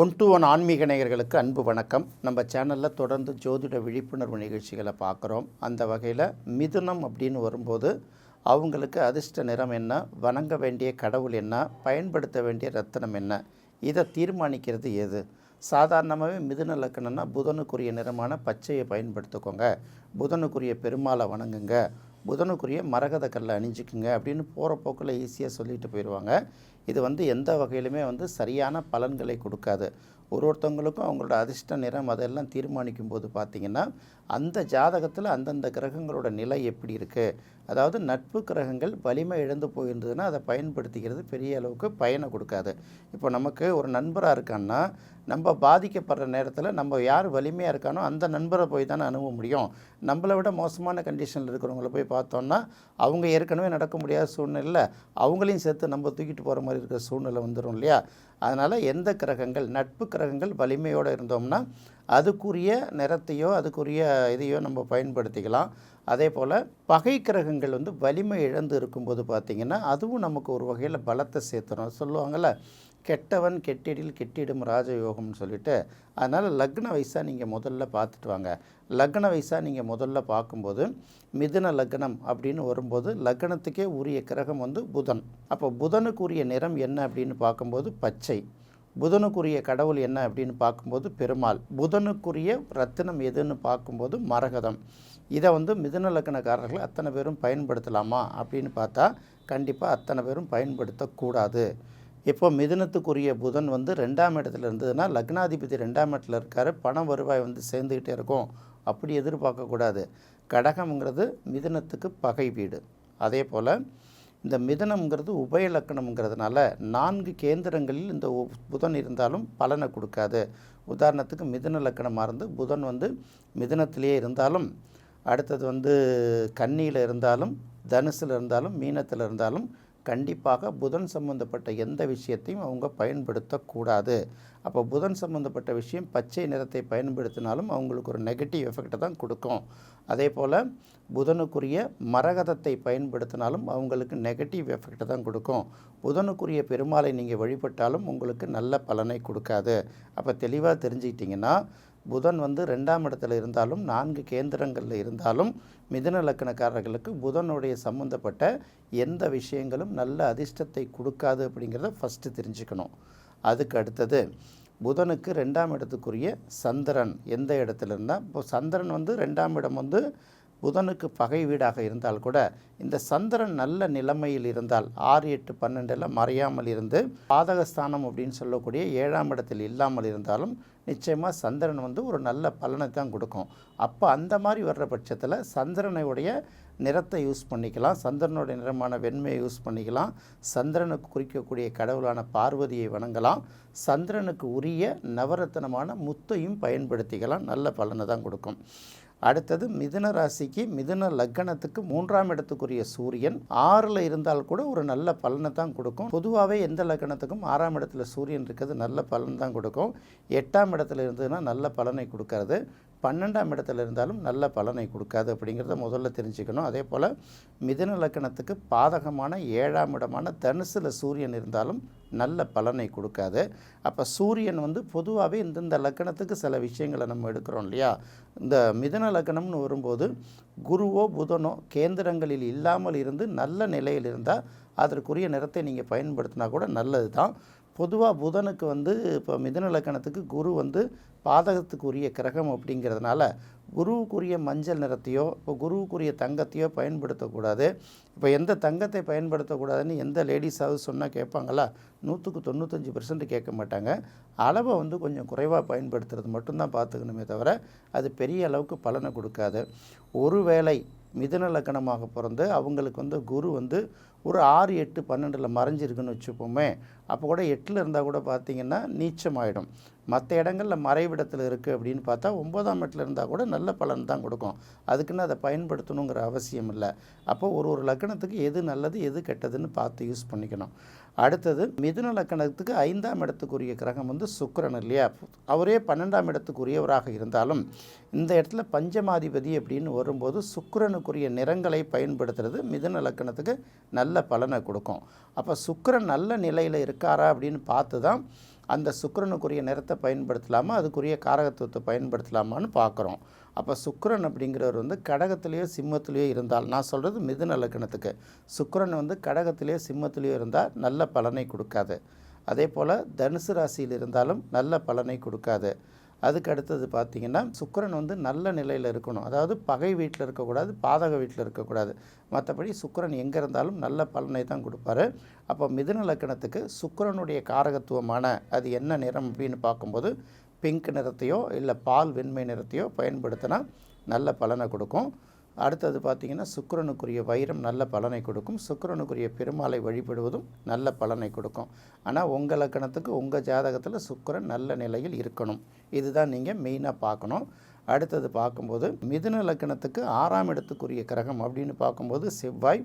One to one ஆன்மீக நேயர்களுக்கு அன்பு வணக்கம். நம்ம சேனலில் தொடர்ந்து ஜோதிட விழிப்புணர்வு நிகழ்ச்சிகளை பார்க்குறோம். அந்த வகையில் மிதுனம் அப்படின்னு வரும்போது அவங்களுக்கு அதிர்ஷ்ட நிறம் என்ன, வணங்க வேண்டிய கடவுள் என்ன, பயன்படுத்த வேண்டிய ரத்தினம் என்ன, இதை தீர்மானிக்கிறது எது? சாதாரணமாகவே மிதுன லக்கணம்னா புதனுக்குரிய நிறமான பச்சையை பயன்படுத்திக்கோங்க, புதனுக்குரிய பெருமாளை வணங்குங்க, புதனுக்குரிய மரகத கல்லை அணிஞ்சிக்குங்க அப்படின்னு போகிற போக்கில் ஈஸியாக சொல்லிட்டு போயிடுவாங்க. இது எந்த வகையிலுமே சரியான பலன்களை கொடுக்காது. ஒருத்தவங்களுக்கும் அவங்களோட அதிர்ஷ்ட நிறம் அதெல்லாம் தீர்மானிக்கும் போது பார்த்திங்கன்னா அந்த ஜாதகத்தில் அந்தந்த கிரகங்களோட நிலை எப்படி இருக்குது, அதாவது நட்பு கிரகங்கள் வலிமை இழந்து போயிருந்ததுன்னா அதை பயன்படுத்திக்கிறது பெரிய அளவுக்கு பயனை கொடுக்காது. இப்போ நமக்கு ஒரு நண்பராக இருக்கான்னா நம்ம பாதிக்கப்படுற நேரத்தில் நம்ம யார் வலிமையாக இருக்கானோ அந்த நண்பரை போய் தானே அணுக முடியும். நம்மளை விட மோசமான கண்டிஷனில் இருக்கிறவங்கள போய் பார்த்தோன்னா அவங்க ஏற்கனவே நடக்க முடியாத சூழ்நிலை, அவங்களையும் சேர்த்து நம்ம தூக்கிட்டு போகிற மாதிரி இருக்கிற சூழ்நிலை வந்துடும் இல்லையா? அதனால் எந்த கிரகங்கள் நட்பு கிரகங்கள் வலிமையோடு இருந்தோம்னா அதுக்குரிய நிறத்தையோ அதுக்குரிய இதையோ நம்ம பயன்படுத்திக்கலாம். அதே போல் பகை கிரகங்கள் வலிமை இழந்து இருக்கும்போது பார்த்திங்கன்னா அதுவும் நமக்கு ஒரு வகையில் பலத்தை சேர்த்துடும். சொல்லுவாங்கள்ல, கெட்டவன் கெட்டிடில் கெட்டிடும் ராஜயோகம்னு சொல்லிட்டு. அதனால் லக்ன வயசாக நீங்கள் முதல்ல பார்த்துட்டு வாங்க. லக்ன வயசாக நீங்கள் முதல்ல பார்க்கும்போது மிதுன லக்னம் அப்படின்னு வரும்போது லக்னத்துக்கே உரிய கிரகம் புதன். அப்போ புதனுக்குரிய நிறம் என்ன அப்படின்னு பார்க்கும்போது பச்சை, புதனுக்குரிய கடவுள் என்ன அப்படின்னு பார்க்கும்போது பெருமாள், புதனுக்குரிய ரத்தினம் எதுன்னு பார்க்கும்போது மரகதம். இதை மிதுன லக்னக்காரர்கள் அத்தனை பேரும் பயன்படுத்தலாமா அப்படின்னு பார்த்தா கண்டிப்பாக அத்தனை பேரும் பயன்படுத்தக்கூடாது. இப்போ மிதுனத்துக்குரிய புதன் 2ஆம் இடத்துல இருந்ததுன்னா லக்னாதிபதி 2ஆம் இடத்துல இருக்கார், பண வருவாய் சேர்ந்துக்கிட்டே இருக்கும், அப்படி எதிர்பார்க்கக்கூடாது. கடகம்ங்கிறது மிதுனத்துக்கு பகை வீடு. அதே போல் இந்த மிதுனம்ங்கிறது உபய லக்கணம்ங்கிறதுனால 4 கேந்திரங்களில் இந்த புதன் இருந்தாலும் பலனை கொடுக்காது. உதாரணத்துக்கு மிதுன லக்கணமாக இருந்து புதன் மிதுனத்திலே இருந்தாலும், அடுத்தது கன்னியில் இருந்தாலும், தனுசில் இருந்தாலும், மீனத்தில் இருந்தாலும் கண்டிப்பாக புதன் சம்பந்தப்பட்ட எந்த விஷயத்தையும் அவங்க பயன்படுத்தக்கூடாது. அப்போ புதன் சம்பந்தப்பட்ட விஷயம் பச்சை நிறத்தை பயன்படுத்தினாலும் அவங்களுக்கு ஒரு நெகட்டிவ் எஃபெக்டை தான் கொடுக்கும். அதே போல் புதனுக்குரிய மரகதத்தை பயன்படுத்தினாலும் அவங்களுக்கு நெகட்டிவ் எஃபெக்டை தான் கொடுக்கும். புதனுக்குரிய பெருமாளை நீங்கள் வழிபட்டாலும் உங்களுக்கு நல்ல பலனை கொடுக்காது. அப்போ தெளிவாக தெரிஞ்சுக்கிட்டிங்கன்னா புதன் 2ஆம் இடத்துல இருந்தாலும் 4 கேந்திரங்களில் இருந்தாலும் மிதுன லக்கணக்காரர்களுக்கு புதனுடைய சம்பந்தப்பட்ட எந்த விஷயங்களும் நல்ல அதிர்ஷ்டத்தை கொடுக்காது அப்படிங்கிறத ஃபஸ்ட்டு தெரிஞ்சுக்கணும். அதுக்கு அடுத்தது புதனுக்கு 2ஆம் இடத்துக்குரிய சந்திரன் எந்த இடத்துல இருந்தால், இப்போ சந்திரன் 2ஆம் இடம் புதனுக்கு பகை வீடாக இருந்தால் கூட இந்த சந்திரன் நல்ல நிலைமையில் இருந்தால் 6, 8, 12 மறையாமல் இருந்து பாதகஸ்தானம் அப்படின்னு சொல்லக்கூடிய 7ஆம் இடத்தில் இல்லாமல் இருந்தாலும் நிச்சயமாக சந்திரன் ஒரு நல்ல பலனை தான் கொடுக்கும். அப்போ அந்த மாதிரி வர்ற பட்சத்தில் சந்திரனுடைய நிறத்தை யூஸ் பண்ணிக்கலாம், சந்திரனுடைய நிறமான வெண்மையை யூஸ் பண்ணிக்கலாம், சந்திரனுக்கு குறிக்கக்கூடிய கடவுளான பார்வதியை வணங்கலாம், சந்திரனுக்கு உரிய நவரத்தினமான முத்தையும் பயன்படுத்திக்கலாம், நல்ல பலனை தான் கொடுக்கும். அடுத்தது மிதுன ராசிக்கு மிதுன லக்கணத்துக்கு 3ஆம் இடத்துக்குரிய சூரியன் 6ல் இருந்தால் கூட ஒரு நல்ல பலனை தான் கொடுக்கும். பொதுவாகவே எந்த லக்கணத்துக்கும் 6ஆம் இடத்துல சூரியன் இருக்கிறது நல்ல பலன் தான் கொடுக்கும். 8ஆம் இடத்துல இருந்ததுன்னா நல்ல பலனை கொடுக்கறது, 12ஆம் இடத்துல இருந்தாலும் நல்ல பலனை கொடுக்காது அப்படிங்கிறத முதல்ல தெரிஞ்சுக்கணும். அதே போல் மிதுன லக்கணத்துக்கு பாதகமான 7ஆம் இடமான தனுசில் சூரியன் இருந்தாலும் நல்ல பலனை கொடுக்காது. அப்போ சூரியன் பொதுவாகவே இந்த லக்கணத்துக்கு சில விஷயங்களை நம்ம எடுக்கிறோம் இல்லையா? இந்த மிதுன லக்கணம்னு வரும்போது குருவோ புதனோ கேந்திரங்களில் இல்லாமல் இருந்து நல்ல நிலையில் இருந்தால் அதற்குரிய நிறத்தை நீங்கள் பயன்படுத்தினா கூட நல்லது தான். பொதுவாக புதனுக்கு இப்போ மிதுன லக்கணத்துக்கு குரு பாதகத்துக்குரிய கிரகம் அப்படிங்கிறதுனால குருவுக்குரிய மஞ்சள் நிறத்தையோ இப்போ குருவுக்குரிய தங்கத்தையோ பயன்படுத்தக்கூடாது. இப்போ எந்த தங்கத்தை பயன்படுத்தக்கூடாதுன்னு எந்த லேடிஸாவது சொன்னால் கேட்பாங்களா? 100க்கு 95% கேட்க மாட்டாங்க. அளவை கொஞ்சம் குறைவாக பயன்படுத்துறது மட்டும்தான் பார்த்துக்கணுமே தவிர அது பெரிய அளவுக்கு பலனை கொடுக்காது. ஒருவேளை மிதுன லக்கணமாக பிறந்து அவங்களுக்கு குரு ஒரு 6, 8, 12 மறைஞ்சிருக்குன்னு வச்சுப்போமே, அப்போ கூட 8ல் இருந்தால் கூட பார்த்திங்கன்னா நீச்சமாயிடும். மற்ற இடங்களில் மறைவிடத்தில் இருக்குது அப்படின்னு பார்த்தா 9ஆம் இடத்துல இருந்தால் கூட நல்ல பலன் தான் கொடுக்கும். அதுக்குன்னு அதை பயன்படுத்தணுங்கிற அவசியம் இல்லை. அப்போ ஒரு லக்கணத்துக்கு எது நல்லது எது கெட்டதுன்னு பார்த்து யூஸ் பண்ணிக்கணும். அடுத்தது மிதுன லக்கணத்துக்கு 5ஆம் இடத்துக்குரிய கிரகம் சுக்கிரன் இல்லையா? அவரே 12ஆம் இடத்துக்குரியவராக இருந்தாலும் இந்த இடத்துல பஞ்சமாதிபதி அப்படின்னு வரும்போது சுக்கிரனுக்குரிய நிறங்களை பயன்படுத்துறது மிதுன லக்கணத்துக்கு நல்ல பலனை கொடுக்கும். அப்போ சுக்கிரன் நல்ல நிலையில் இருக்காரா அப்படின்னு பார்த்து தான் அந்த சுக்கிரனுக்குரிய நிறத்தை பயன்படுத்தலாமா, அதுக்குரிய காரகத்துவத்தை பயன்படுத்தலாமான்னு பார்க்குறோம். அப்போ சுக்கிரன் அப்படிங்கிறவர் வந்து கடகத்திலேயோ சிம்மத்திலேயோ இருந்தால், நான் சொல்கிறது மிதுன லக்னத்துக்கு, சுக்கிரன் வந்து கடகத்திலேயோ சிம்மத்திலேயோ இருந்தால் நல்ல பலனை கொடுக்காது. அதே போல் தனுசு ராசியில் இருந்தாலும் நல்ல பலனை கொடுக்காது. அதுக்கு அடுத்தது பார்த்திங்கன்னா சுக்கிரன் வந்து நல்ல நிலையில் இருக்கணும். அதாவது பகை வீட்டில் இருக்கக்கூடாது, பாதக வீட்டில் இருக்கக்கூடாது. மற்றபடி சுக்கிரன் எங்கே இருந்தாலும் நல்ல பலனை தான் கொடுப்பாரு. அப்போ மிதுன லக்னத்துக்கு சுக்கிரனுடைய காரகத்துவமான அது என்ன நிறம் அப்படின்னு பார்க்கும்போது பிங்க் நிறத்தையோ இல்லை பால் வெண்மை நிறத்தையோ பயன்படுத்தினா நல்ல பலனை கொடுக்கும். அடுத்தது பார்த்திங்கன்னா சுக்கிரனுக்குரிய வைரம் நல்ல பலனை கொடுக்கும். சுக்கிரனுக்குரிய பெருமாளை வழிபடுவதும் நல்ல பலனை கொடுக்கும். ஆனால் உங்கள் லக்கணத்துக்கு உங்கள் ஜாதகத்தில் சுக்கிரன் நல்ல நிலையில் இருக்கணும். இதுதான் நீங்கள் மெயினாக பார்க்கணும். அடுத்தது பார்க்கும்போது மிதுன லக்கணத்துக்கு 6ஆம் இடத்துக்குரிய கிரகம் அப்படின்னு பார்க்கும்போது செவ்வாய்,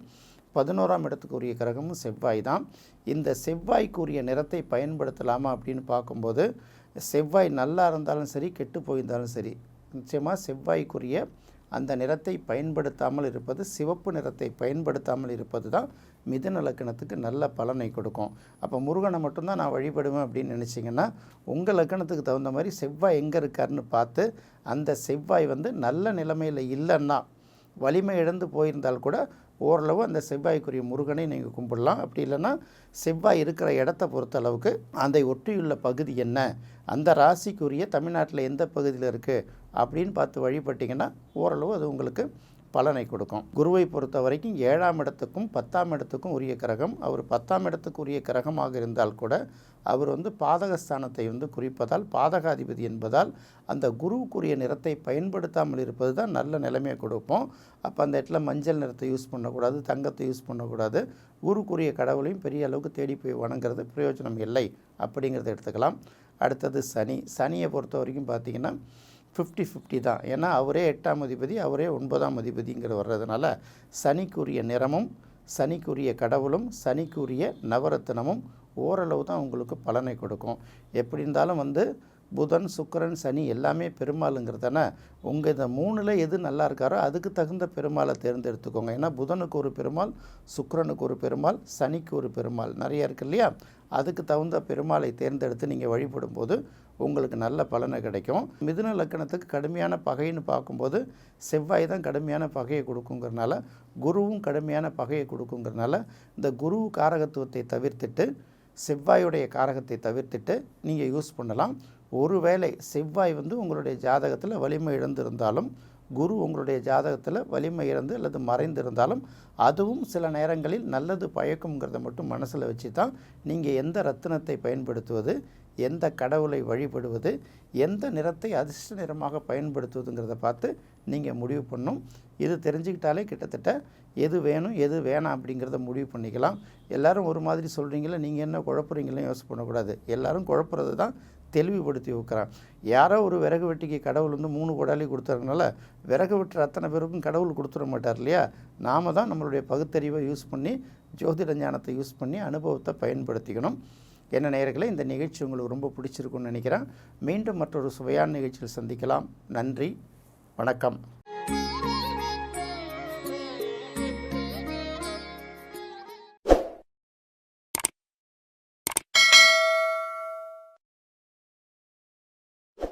11ஆம் இடத்துக்குரிய கிரகமும் செவ்வாய் தான். இந்த செவ்வாய்க்குரிய நிறத்தை பயன்படுத்தலாமா அப்படின்னு பார்க்கும்போது செவ்வாய் நல்லா இருந்தாலும் சரி, கெட்டு போயிருந்தாலும் சரி, நிச்சயமாக செவ்வாய்க்குரிய அந்த நிறத்தை பயன்படுத்தாமல் இருப்பது, சிவப்பு நிறத்தை பயன்படுத்தாமல் இருப்பது தான் மிதுன லக்கணத்துக்கு நல்ல பலனை கொடுக்கும். அப்போ முருகனை மட்டும்தான் நான் வழிபடுவேன் அப்படின்னு நினச்சிங்கன்னா உங்கள் லக்கணத்துக்கு தகுந்த மாதிரி செவ்வாய் எங்கே இருக்காருன்னு பார்த்து, அந்த செவ்வாய் வந்து நல்ல நிலைமையில் இல்லைன்னா, வலிமை இழந்து போயிருந்தால் கூட ஓரளவு அந்த செவ்வாய்க்குரிய முருகனை நீங்கள் கும்பிடலாம். அப்படி இல்லைன்னா செவ்வாய் இருக்கிற இடத்த பொறுத்த அளவுக்கு அதை ஒட்டியுள்ள பகுதி என்ன, அந்த ராசிக்குரிய தமிழ்நாட்டில் எந்த பகுதியில் இருக்குது அப்படின்னு பார்த்து வழிபட்டிங்கன்னா ஓரளவு அது உங்களுக்கு பலனை கொடுக்கும். குருவை பொறுத்த வரைக்கும் 7ஆம் இடத்துக்கும் 10ஆம் இடத்துக்கும் உரிய கிரகம். அவர் 10ஆம் இடத்துக்கு உரிய கிரகமாக இருந்தால் கூட அவர் வந்து பாதகஸ்தானத்தை வந்து குறிப்பதால், பாதகாதிபதி என்பதால் அந்த குருவுக்குரிய நிறத்தை பயன்படுத்தாமல் இருப்பது தான் நல்ல நிலைமையை கொடுப்போம். அப்போ அந்த இடத்துல மஞ்சள் நிறத்தை யூஸ் பண்ணக்கூடாது, தங்கத்தை யூஸ் பண்ணக்கூடாது. குருக்குரிய கடவுளையும் பெரிய அளவுக்கு தேடி போய் வணங்குறது பிரயோஜனம் இல்லை அப்படிங்கிறத எடுத்துக்கலாம். அடுத்தது சனி. சனியை பொறுத்த வரைக்கும் பார்த்திங்கன்னா 50-50 தான். ஏன்னா அவரே 8ஆம் அதிபதி, அவரே 9ஆம் அதிபதிங்கிற வர்றதுனால சனிக்குரிய நிறமும், சனிக்குரிய கடவுளும், சனிக்குரிய நவரத்தினமும் ஓரளவு தான் உங்களுக்கு பலனை கொடுக்கும். எப்படி இருந்தாலும் வந்து புதன், சுக்கிரன், சனி எல்லாமே பெருமாளுங்கிறதான உங்கள் இந்த 3ல் எது நல்லா இருக்காரோ அதுக்கு தகுந்த பெருமாளை தேர்ந்தெடுத்துக்கோங்க. ஏன்னா புதனுக்கு ஒரு பெருமாள், சுக்கிரனுக்கு ஒரு பெருமாள், சனிக்கு ஒரு பெருமாள் நிறைய இருக்குது இல்லையா? அதுக்கு தகுந்த பெருமாளை தேர்ந்தெடுத்து நீங்கள் வழிபடும்போது உங்களுக்கு நல்ல பலனை கிடைக்கும். மிதுன லக்கணத்துக்கு கடுமையான பகைன்னு பார்க்கும்போது செவ்வாய் தான் கடுமையான பகையை கொடுக்குங்கிறனால, குருவும் கடுமையான பகையை கொடுக்குங்கிறனால இந்த குரு காரகத்துவத்தை தவிர்த்துட்டு செவ்வாயுடைய காரகத்தை தவிர்த்துட்டு நீங்கள் யூஸ் பண்ணலாம். ஒருவேளை செவ்வாய் வந்து உங்களுடைய ஜாதகத்தில் வலிமை இழந்திருந்தாலும், குரு உங்களுடைய ஜாதகத்தில் வலிமை இழந்து அல்லது மறைந்திருந்தாலும் அதுவும் சில நேரங்களில் நல்லது பயக்குங்கிறத மட்டும் மனசில் வச்சு தான் நீங்கள் எந்த ரத்தினத்தை பயன்படுத்துவது, எந்த கடவுளை வழிபடுவது, எந்த நிறத்தை அதிர்ஷ்ட நிறமாக பயன்படுத்துவதுங்கிறத பார்த்து நீங்கள் முடிவு பண்ணணும். இது தெரிஞ்சுக்கிட்டாலே கிட்டத்தட்ட எது வேணும் எது வேணாம் அப்படிங்கிறத முடிவு பண்ணிக்கலாம். எல்லோரும் ஒரு மாதிரி சொல்கிறீங்களே, நீங்கள் என்ன குழப்புறீங்களே யோசிச்சு பண்ணக்கூடாது. எல்லோரும் குழப்புறது தான் தெளிவுபடுத்தி வைக்கிறான். யாரோ ஒரு விறகு வெட்டிக்கு கடவுள் வந்து 3 கொடாலி கொடுத்ததுனால விறகு வெட்டுற அத்தனை பேருக்கும் கடவுள் கொடுத்துட மாட்டார் இல்லையா? நாம் தான் நம்மளுடைய பகுத்தறிவை யூஸ் பண்ணி, ஜோதிட ஞானத்தை யூஸ் பண்ணி அனுபவத்தை பயன்படுத்திக்கணும். என்ன நேயர்களே, இந்த நிகழ்ச்சி உங்களுக்கு ரொம்ப பிடிச்சிருக்குன்னு நினைக்கிறேன். மீண்டும் மற்றொரு சுவையான நிகழ்ச்சியில் சந்திக்கலாம். நன்றி, வணக்கம்.